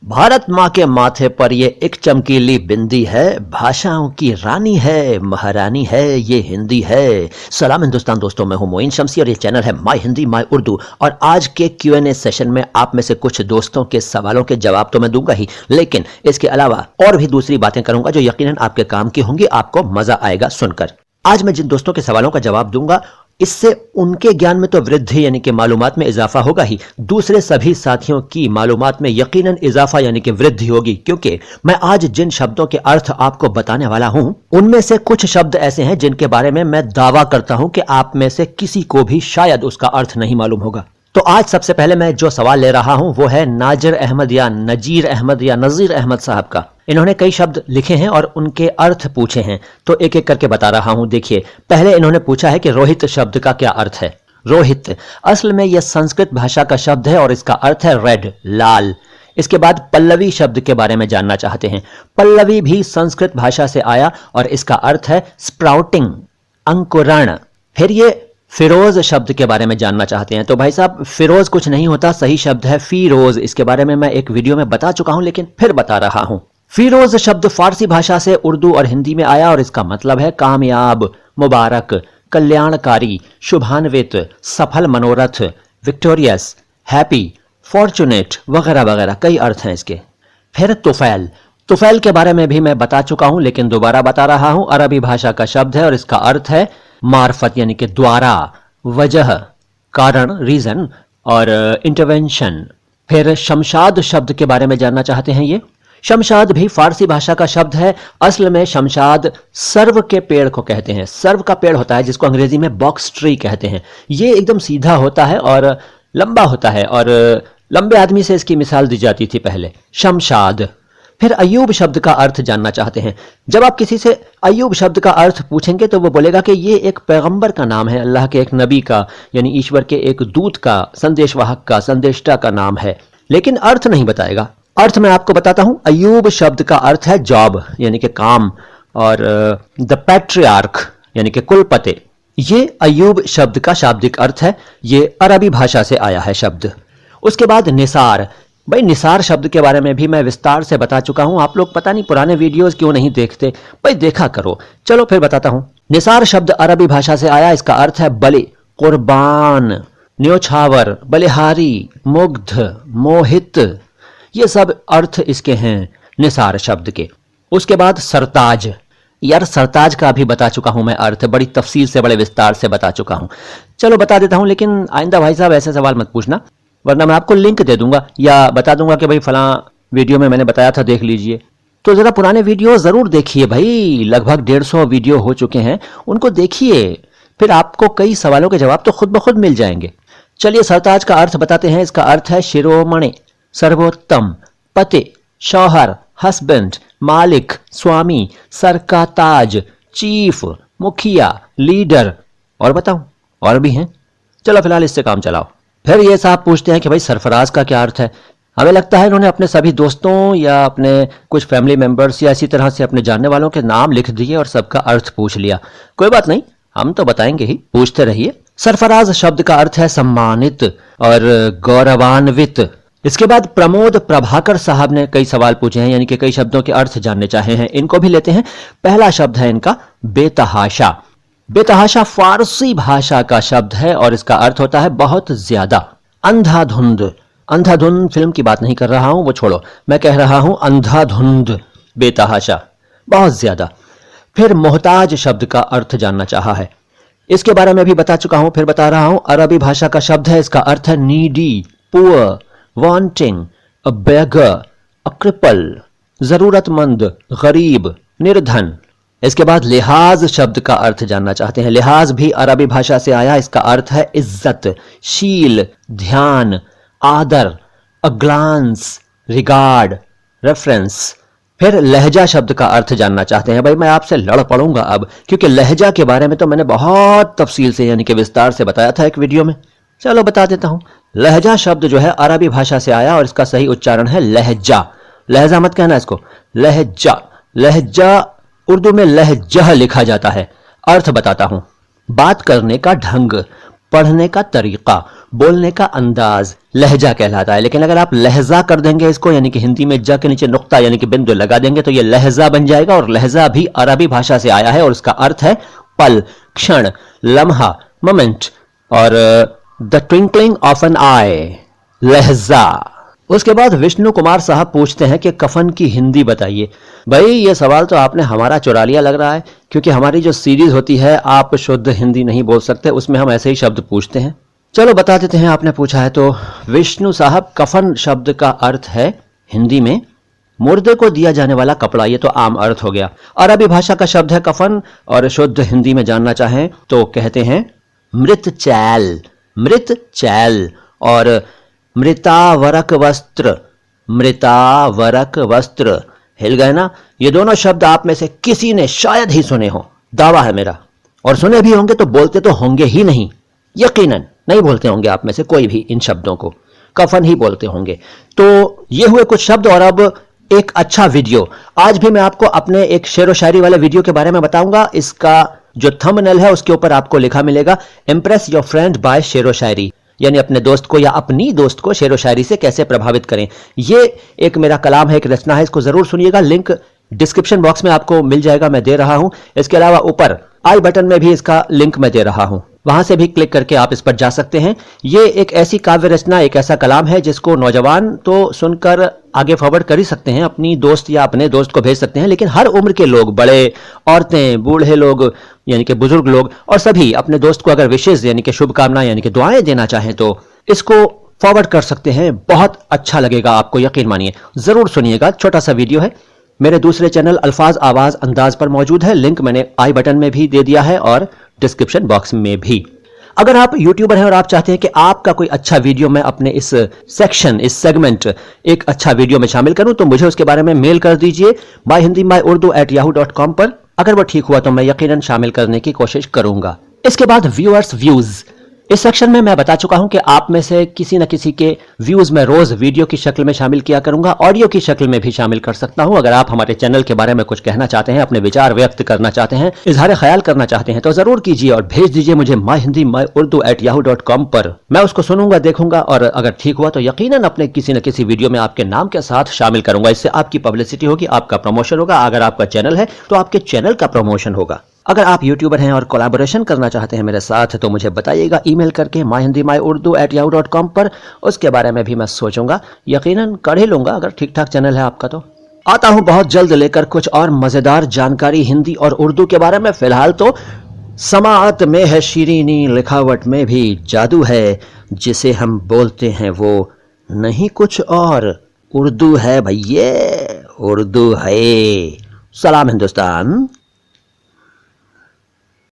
भारत माँ के माथे पर ये एक चमकीली बिंदी है, भाषाओं की रानी है, महारानी है, ये हिंदी है। सलाम हिंदुस्तान दोस्तों, मैं हूं मोइन शमसी और ये चैनल है माय हिंदी माय उर्दू। और आज के Q&A सेशन में आप में से कुछ दोस्तों के सवालों के जवाब तो मैं दूंगा ही, लेकिन इसके अलावा और भी दूसरी बातें करूंगा जो यकीनन आपके काम की होंगी, आपको मजा आएगा सुनकर। आज मैं जिन दोस्तों के सवालों का जवाब दूंगा इससे उनके ज्ञान में तो वृद्धि यानी कि मालूमात में इजाफा होगा ही, दूसरे सभी साथियों की मालूमात में यकीनन इजाफा यानी कि वृद्धि होगी। क्योंकि मैं आज जिन शब्दों के अर्थ आपको बताने वाला हूं उनमें से कुछ शब्द ऐसे हैं जिनके बारे में मैं दावा करता हूं कि आप में से किसी को भी शायद उसका अर्थ नहीं मालूम होगा। तो आज सबसे पहले मैं जो सवाल ले रहा हूं वो है नाजिर अहमद या नजीर अहमद या नजीर अहमद साहब का। इन्होंने कई शब्द लिखे हैं और उनके अर्थ पूछे हैं, तो एक एक करके बता रहा हूं। देखिए, पहले इन्होंने पूछा है कि रोहित शब्द का क्या अर्थ है। रोहित असल में यह संस्कृत भाषा का शब्द है और इसका अर्थ है रेड, लाल। इसके बाद पल्लवी शब्द के बारे में जानना चाहते हैं। पल्लवी भी संस्कृत भाषा से आया और इसका अर्थ है स्प्राउटिंग, अंकुरण। फिर ये फिरोज शब्द के बारे में जानना चाहते हैं। तो भाई साहब, फिरोज कुछ नहीं होता, सही शब्द है फीरोज। इसके बारे में मैं एक वीडियो में बता चुका हूं लेकिन फिर बता रहा हूं। फीरोज शब्द फारसी भाषा से उर्दू और हिंदी में आया और इसका मतलब है कामयाब, मुबारक, कल्याणकारी, शुभान्वित, सफल मनोरथ, विक्टोरियस, हैप्पी, फॉर्चुनेट वगैरह वगैरह, कई अर्थ हैं इसके। फिर तुफैल। तुफैल के बारे में भी मैं बता चुका हूं लेकिन दोबारा बता रहा हूं। अरबी भाषा का शब्द है और इसका अर्थ है मार्फत यानी कि द्वारा, वजह, कारण, रीजन और इंटरवेंशन। फिर शमशाद शब्द के बारे में जानना चाहते हैं। ये शमशाद भी फारसी भाषा का शब्द है। असल में शमशाद सर्व के पेड़ को कहते हैं। सर्व का पेड़ होता है जिसको अंग्रेजी में बॉक्स ट्री कहते हैं। ये एकदम सीधा होता है और लंबा होता है और लंबे आदमी से इसकी मिसाल दी जाती थी पहले, शमशाद। फिर अयूब शब्द का अर्थ जानना चाहते हैं। जब आप किसी से अयूब शब्द का अर्थ पूछेंगे तो वो बोलेगा कि ये एक पैगंबर का नाम है, अल्लाह के एक नबी का यानी ईश्वर के एक दूत का, संदेशवाहक का, संदेष्टा का नाम है, लेकिन अर्थ नहीं बताएगा। अर्थ मैं आपको बताता हूं। अयूब शब्द का अर्थ है जॉब यानी कि काम और द पैट्रियार्क यानी कि कुलपति। ये अयूब शब्द का शाब्दिक अर्थ है। ये अरबी भाषा से आया है शब्द। उसके बाद निसार। भाई, निसार शब्द के बारे में भी मैं विस्तार से बता चुका हूं। आप लोग पता नहीं पुराने वीडियोस क्यों नहीं देखते, भाई देखा करो। चलो फिर बताता हूं। निसार शब्द अरबी भाषा से आया। इसका अर्थ है बलि, कुर्बान, न्योछावर, बलिहारी, मुग्ध, मोहित। ये सब अर्थ इसके हैं निसार शब्द के। उसके बाद सरताज। यार, सरताज का भी बता चुका हूं मैं अर्थ, बड़ी तफसील से, बड़े विस्तार से बता चुका हूं। चलो बता देता हूं, लेकिन आइंदा भाई साहब ऐसे सवाल मत पूछना, वरना मैं आपको लिंक दे दूंगा या बता दूंगा कि भाई फलां वीडियो में मैंने बताया था, देख लीजिए। तो जरा पुराने वीडियो जरूर देखिए भाई, लगभग 150 वीडियो हो चुके हैं, उनको देखिए, फिर आपको कई सवालों के जवाब तो खुद ब खुद मिल जाएंगे। चलिए सरताज का अर्थ बताते हैं। इसका अर्थ है शिरोमणि, सर्वोत्तम, पति, शौहर, हस्बैंड, मालिक, स्वामी, सर का ताज, चीफ, मुखिया, लीडर। और बताऊं, और भी हैं, चलो फिलहाल इससे काम चलाओ। फिर ये साहब पूछते हैं कि भाई सरफराज का क्या अर्थ है। हमें लगता है इन्होंने अपने सभी दोस्तों या अपने कुछ फैमिली मेंबर्स या इसी तरह से अपने जानने वालों के नाम लिख दिए और सबका अर्थ पूछ लिया। कोई बात नहीं, हम तो बताएंगे ही, पूछते रहिए। सरफराज शब्द का अर्थ है सम्मानित और गौरवान्वित। इसके बाद प्रमोद प्रभाकर साहब ने कई सवाल पूछे हैं, यानी कि कई शब्दों के अर्थ जानने चाहे हैं। इनको भी लेते हैं। पहला शब्द है इनका बेतहाशा। बेतहाशा फारसी भाषा का शब्द है और इसका अर्थ होता है बहुत ज्यादा। अंधाधुंध। अंधाधुंध फिल्म की बात नहीं कर रहा हूं, वो छोड़ो, मैं कह रहा हूं अंधाधुंध, बेतहाशा, बहुत ज्यादा। फिर मोहताज शब्द का अर्थ जानना चाहा है। इसके बारे में भी बता चुका हूं, फिर बता रहा हूं। अरबी भाषा का शब्द है। इसका अर्थ है नीडी, पुअर, वांटिंग, अ बेगर, अ क्रिपल, जरूरतमंद, गरीब, निर्धन। इसके बाद लिहाज शब्द का अर्थ जानना चाहते हैं। लिहाज भी अरबी भाषा से आया। इसका अर्थ है इज्जत, शील, ध्यान, आदर, अ ग्लांस, रिगार्ड, रेफरेंस। फिर लहजा शब्द का अर्थ जानना चाहते हैं। भाई मैं आपसे लड़ पड़ूंगा अब, क्योंकि लहजा के बारे में तो मैंने बहुत तफसील से यानी कि विस्तार से बताया था एक वीडियो में। चलो बता देता हूं। लहजा शब्द जो है अरबी भाषा से आया और इसका सही उच्चारण है लहजा। लहजा मत कहना इसको, लहजा। लहजा उर्दू में लहजह लिखा जाता है। अर्थ बताता हूं। बात करने का ढंग, पढ़ने का तरीका, बोलने का अंदाज लहजा कहलाता है। लेकिन अगर आप लहजा कर देंगे इसको, यानी कि हिंदी में ज के नीचे नुक्ता यानी कि बिंदु लगा देंगे तो ये लहजा बन जाएगा। और लहजा भी अरबी भाषा से आया है और उसका अर्थ है पल, क्षण, लम्हा, मोमेंट और द ट्विंकलिंग ऑफ एन आई, लहजा। उसके बाद विष्णु कुमार साहब पूछते हैं कि कफन की हिंदी बताइए। भाई ये सवाल तो आपने हमारा चुरा लिया लग रहा है, क्योंकि हमारी जो सीरीज होती है आप शुद्ध हिंदी नहीं बोल सकते, उसमें हम ऐसे ही शब्द पूछते हैं। चलो बता देते हैं, आपने पूछा है तो। विष्णु साहब, कफन शब्द का अर्थ है हिंदी में मुर्दे को दिया जाने वाला कपड़ा। ये तो आम अर्थ हो गया। अरबी भाषा का शब्द है कफन और शुद्ध हिंदी में जानना चाहें तो कहते हैं मृत चैल, मृत चैल और मृतावरक वस्त्र, मृतावरक वस्त्र। हिल गए ना? ये दोनों शब्द आप में से किसी ने शायद ही सुने हो, दावा है मेरा। और सुने भी होंगे तो बोलते तो होंगे ही नहीं, यकीनन नहीं बोलते होंगे आप में से कोई भी इन शब्दों को, कफन ही बोलते होंगे। तो ये हुए कुछ शब्द। और अब एक अच्छा वीडियो, आज भी मैं आपको अपने एक शेरो शायरी वाले वीडियो के बारे में बताऊंगा। इसका जो थंबनेल है उसके ऊपर आपको लिखा मिलेगा इम्प्रेस योर फ्रेंड बाय शेरो शायरी, यानी अपने दोस्त को या अपनी दोस्त को शेरो शायरी से कैसे प्रभावित करें। ये एक मेरा कलाम है, एक रचना है, इसको जरूर सुनिएगा। लिंक डिस्क्रिप्शन बॉक्स में आपको मिल जाएगा, मैं दे रहा हूं। इसके अलावा ऊपर आई बटन में भी इसका लिंक मैं दे रहा हूं, वहां से भी क्लिक करके आप इस पर जा सकते हैं। ये एक ऐसी काव्य रचना, एक ऐसा कलाम है जिसको नौजवान तो सुनकर आगे फॉरवर्ड कर ही सकते हैं, अपनी दोस्त या अपने दोस्त को भेज सकते हैं, लेकिन हर उम्र के लोग, बड़े, औरतें, बूढ़े लोग यानी कि बुजुर्ग लोग, और सभी अपने दोस्त को अगर विशेष यानी कि शुभकामना यानी कि दुआएं देना चाहें तो इसको फॉरवर्ड कर सकते हैं। बहुत अच्छा लगेगा आपको, यकीन मानिए। जरूर सुनिएगा, छोटा सा वीडियो है। मेरे दूसरे चैनल अल्फाज आवाज अंदाज पर मौजूद है, लिंक मैंने आई बटन में भी दे दिया है और डिस्क्रिप्शन बॉक्स में भी। अगर आप यूट्यूबर हैं और आप चाहते हैं कि आपका कोई अच्छा वीडियो मैं अपने इस सेक्शन, इस सेगमेंट एक अच्छा वीडियो में शामिल करूं, तो मुझे उसके बारे में मेल कर दीजिए myhindimyurdu@yahoo.com पर। अगर वो ठीक हुआ तो मैं यकीनन शामिल करने की कोशिश करूंगा। इसके बाद व्यूअर्स व्यूज। इस सेक्शन में मैं बता चुका हूं कि आप में से किसी न किसी के व्यूज मैं रोज वीडियो की शक्ल में शामिल किया करूंगा, ऑडियो की शक्ल में भी शामिल कर सकता हूं। अगर आप हमारे चैनल के बारे में कुछ कहना चाहते हैं, अपने विचार व्यक्त करना चाहते हैं, इजहार ख्याल करना चाहते हैं तो जरूर कीजिए और भेज दीजिए मुझे myhindimyurdu@yahoo.com पर। मैं उसको सुनूंगा, देखूंगा और अगर ठीक हुआ तो यकीनन अपने किसी न किसी वीडियो में आपके नाम के साथ शामिल करूंगा। इससे आपकी पब्लिसिटी होगी, आपका प्रमोशन होगा। अगर आपका चैनल है तो आपके चैनल का प्रमोशन होगा। अगर आप यूट्यूबर हैं और कोलैबोरेशन करना चाहते हैं मेरे साथ तो मुझे बताइएगा ईमेल करके myhindimyurdu@yahoo.com पर। उसके बारे में भी मैं सोचूंगा, यकीनन कर ही लूंगा अगर ठीक ठाक चैनल है आपका तो। आता हूं बहुत जल्द लेकर कुछ और मजेदार जानकारी हिंदी और उर्दू के बारे में। फिलहाल तो समाअत में है शीरीनी, लिखावट में भी जादू है, जिसे हम बोलते हैं वो नहीं कुछ और उर्दू है भैये, उर्दू है। सलाम हिंदुस्तान।